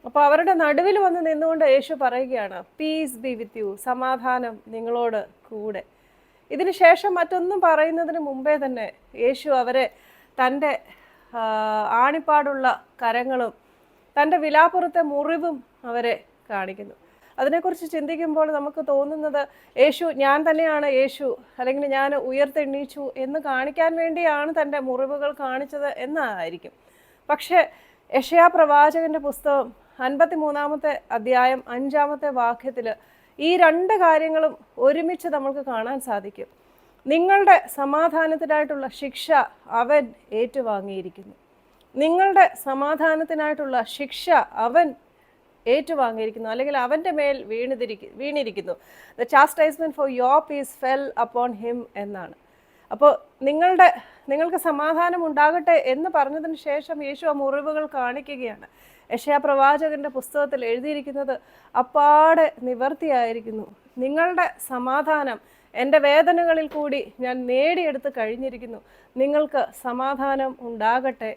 അപ്പോൾ അവരുടെ നടുവിൽ വന്ന് നിന്നുകൊണ്ട് യേശു പറയുകയാണ്, പീസ് ബി വിത്ത് യു, സമാധാനം നിങ്ങളോട് കൂടെ. ഇതിന് ശേഷം മറ്റൊന്നും പറയുന്നതിന് മുമ്പേ തന്നെ യേശു അവരെ തൻ്റെ ആണിപ്പാടുള്ള കരങ്ങളും തൻ്റെ വിലാപ്പുറത്തെ മുറിവും അവരെ കാണിക്കുന്നു. അതിനെക്കുറിച്ച് ചിന്തിക്കുമ്പോൾ നമുക്ക് തോന്നുന്നത് യേശു ഞാൻ തന്നെയാണ് യേശു, അല്ലെങ്കിൽ ഞാൻ ഉയർത്തെണ്ണീച്ചു എന്ന് കാണിക്കാൻ വേണ്ടിയാണ് തൻ്റെ മുറിവുകൾ കാണിച്ചത് എന്നായിരിക്കും. പക്ഷേ യെശയ്യാ പ്രവാചകന്റെ പുസ്തകം 53-ാമത്തെ അധ്യായം 5-ാമത്തെ വാക്യത്തിൽ ഈ രണ്ട് കാര്യങ്ങളും ഒരുമിച്ച് നമുക്ക് കാണാൻ സാധിക്കും. നിങ്ങളുടെ സമാധാനത്തിനായിട്ടുള്ള ശിക്ഷ അവൻ ഏറ്റുവാങ്ങിയിരിക്കുന്നു. നിങ്ങളുടെ സമാധാനത്തിനായിട്ടുള്ള ശിക്ഷ അവൻ ഏറ്റുവാങ്ങിയിരിക്കുന്നു, അല്ലെങ്കിൽ അവൻ്റെ മേൽ വീണിരിക്കുന്നു. The chastisement for your peace fell upon him എന്നാണ്. അപ്പോൾ നിങ്ങൾക്ക് സമാധാനം ഉണ്ടാകട്ടെ എന്ന് പറഞ്ഞതിന് ശേഷം യേശു ആ മുറിവുകൾ കാണിക്കുകയാണ്. യെശയ്യാ പ്രവാചകന്റെ പുസ്തകത്തിൽ എഴുതിയിരിക്കുന്നത് അപ്പാടെ നിവർത്തിയായിരിക്കുന്നു. നിങ്ങളുടെ സമാധാനം എൻ്റെ വേദനകളിൽ കൂടി ഞാൻ നേടിയെടുത്ത് കഴിഞ്ഞിരിക്കുന്നു. നിങ്ങൾക്ക് സമാധാനം ഉണ്ടാകട്ടെ.